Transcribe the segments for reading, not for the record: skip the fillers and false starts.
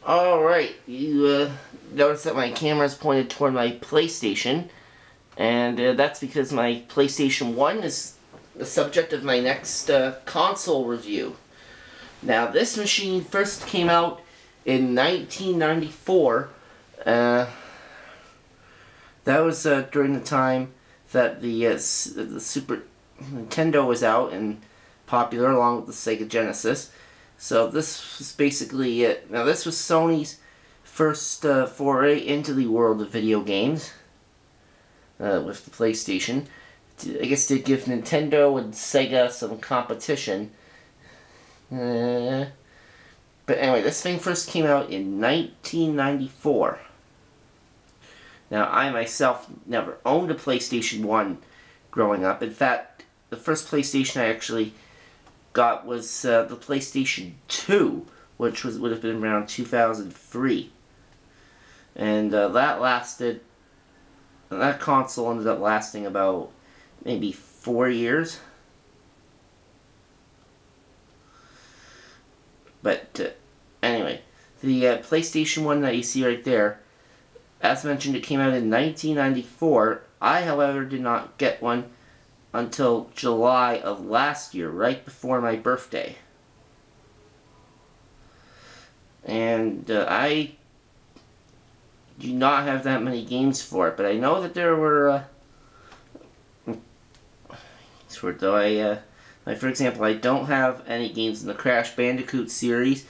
Alright, you notice that my camera is pointed toward my PlayStation, and that's because my PlayStation 1 is the subject of my next console review. Now, this machine first came out in 1994. That was during the time that the Super Nintendo was out and popular, along with the Sega Genesis. So this was basically it. Now, this was Sony's first foray into the world of video games with the PlayStation. I guess to give Nintendo and Sega some competition. But anyway, this thing first came out in 1994. Now, I myself never owned a PlayStation 1 growing up. In fact, the first PlayStation I actually got was the PlayStation 2, which would have been around 2003. And that console ended up lasting about maybe 4 years. But anyway, the PlayStation 1 that you see right there, as mentioned, it came out in 1994. I, however, did not get one until July of last year, right before my birthday. And I do not have that many games for it, but I know that there were for example, I don't have any games in the Crash Bandicoot series,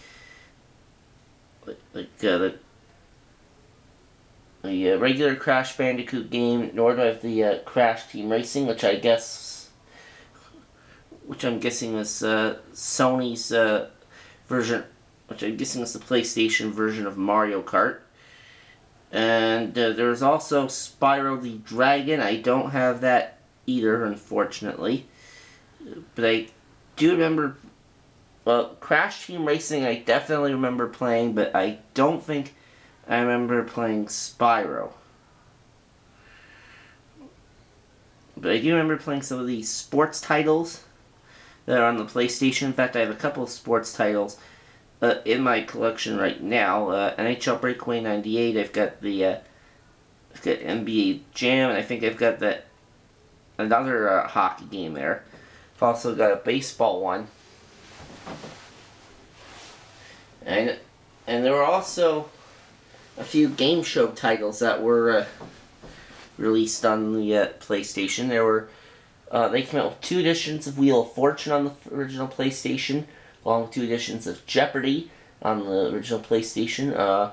like the regular Crash Bandicoot game, nor do I have the Crash Team Racing, which I'm guessing was Sony's version, which I'm guessing is the PlayStation version of Mario Kart. And there's also Spyro the Dragon. I don't have that either, unfortunately. But I do remember, well, Crash Team Racing I definitely remember playing, but I don't think I remember playing Spyro. But I do remember playing some of the sports titles that are on the PlayStation. In fact, I have a couple of sports titles in my collection right now. NHL Breakaway 98, I've got NBA Jam, and I think I've got another hockey game there. I've also got a baseball one. And there were also a few game show titles that were released on the PlayStation. They came out with 2 editions of Wheel of Fortune on the original PlayStation, along with 2 editions of Jeopardy on the original PlayStation.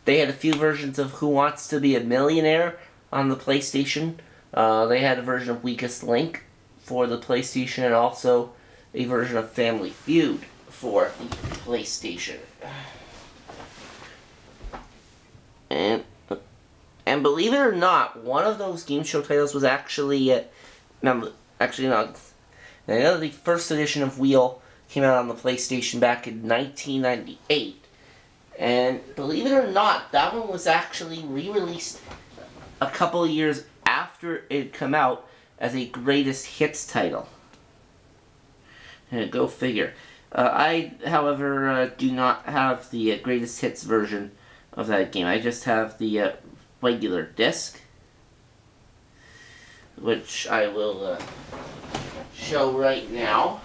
They had a few versions of Who Wants to Be a Millionaire on the PlayStation. They had a version of Weakest Link for the PlayStation, and also a version of Family Feud for the PlayStation. And believe it or not, one of those game show titles was actually not. I know the first edition of Wheel came out on the PlayStation back in 1998, and believe it or not, that one was actually re-released a couple of years after it had come out as a greatest hits title. Go figure. I, however, do not have the greatest hits version of that game. I just have the regular disc, which I will show right now.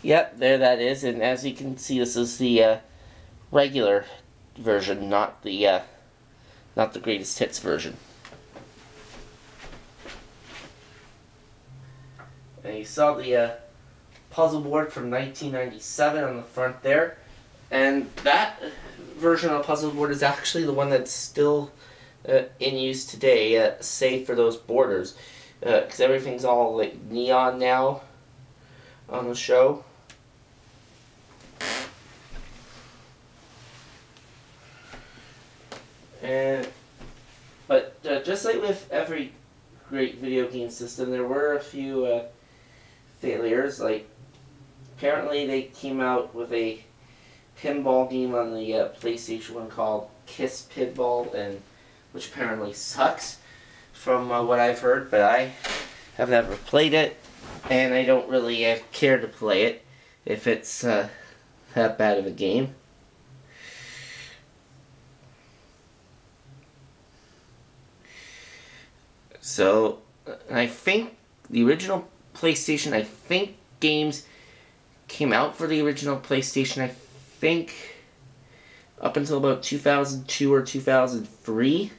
Yep, there that is, and as you can see, this is the regular version, not the greatest hits version. And you saw the puzzle board from 1997 on the front there, and that version of the puzzle board is actually the one that's still in use today, save for those borders, because everything's all like neon now on the show. But just like with every great video game system, there were a few failures. Like, apparently they came out with a pinball game on the PlayStation 1 called Kiss Pinball, and which apparently sucks from what I've heard, but I have never played it. and I don't really care to play it if it's that bad of a game. So, I think the original PlayStation, I think games came out for the original PlayStation, I think, up until about 2002 or 2003.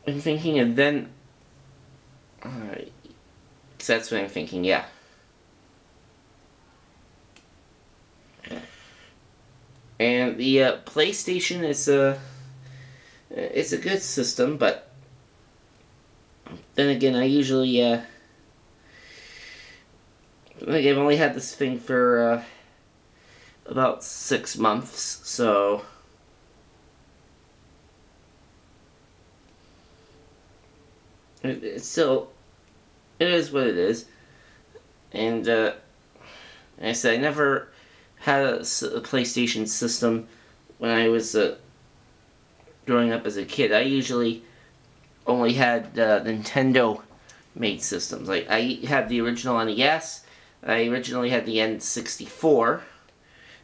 I'm thinking, and then, that's what I'm thinking, yeah. And the PlayStation is it's a good system, but then again, I usually like I've only had this thing for about 6 months, so it's still, it is what it is. And like I said, I never had a PlayStation system when I was growing up as a kid. I usually only had Nintendo made systems. Like, I had the original NES. I originally had the N64,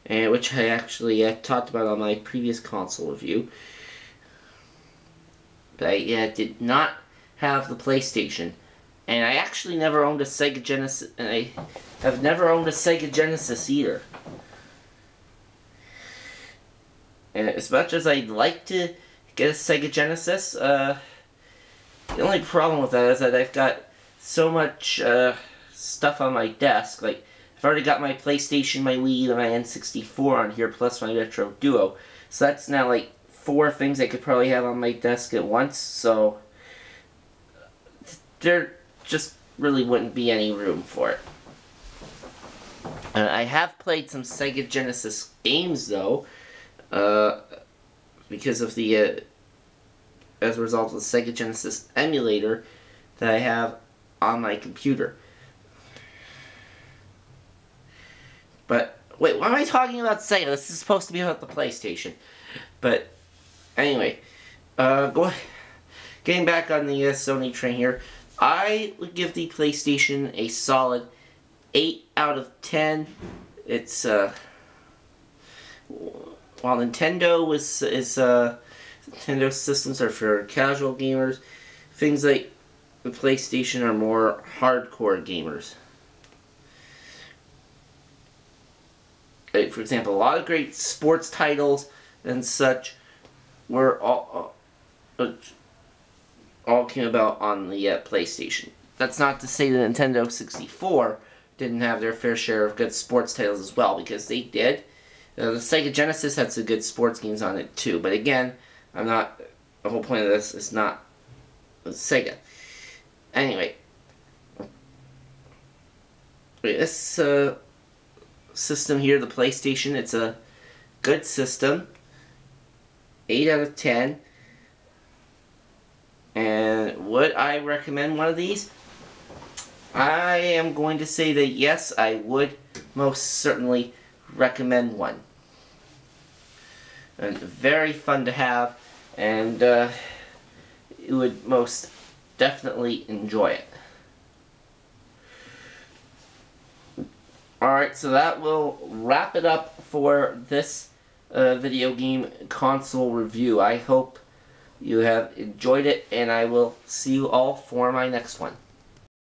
which I actually talked about on my previous console review. But I did not have the PlayStation. And I actually never owned a Sega Genesis, and I have never owned a Sega Genesis either. And as much as I'd like to get a Sega Genesis, the only problem with that is that I've got so much stuff on my desk. Like, I've already got my PlayStation, my Wii, and my N64 on here, plus my Retro Duo. So that's now like 4 things I could probably have on my desk at once. So there just really wouldn't be any room for it. I have played some Sega Genesis games though, because of the as a result of the Sega Genesis emulator that I have on my computer. But wait, why am I talking about Sega? This is supposed to be about the PlayStation. But anyway, getting back on the Sony train here, I would give the PlayStation a solid 8 out of 10. It's while Nintendo Nintendo systems are for casual gamers, things like the PlayStation are more hardcore gamers. Like, for example, a lot of great sports titles and such were all came about on the PlayStation. That's not to say the Nintendo 64 didn't have their fair share of good sports titles as well, because they did. The Sega Genesis had some good sports games on it too, but again, the whole point of this is not Sega. Anyway, this system here, the PlayStation, it's a good system. 8 out of 10. And would I recommend one of these? I am going to say that yes, I would most certainly recommend one. And very fun to have, and you would most definitely enjoy it. Alright, so that will wrap it up for this video game console review. I hope you have enjoyed it, and I will see you all for my next one.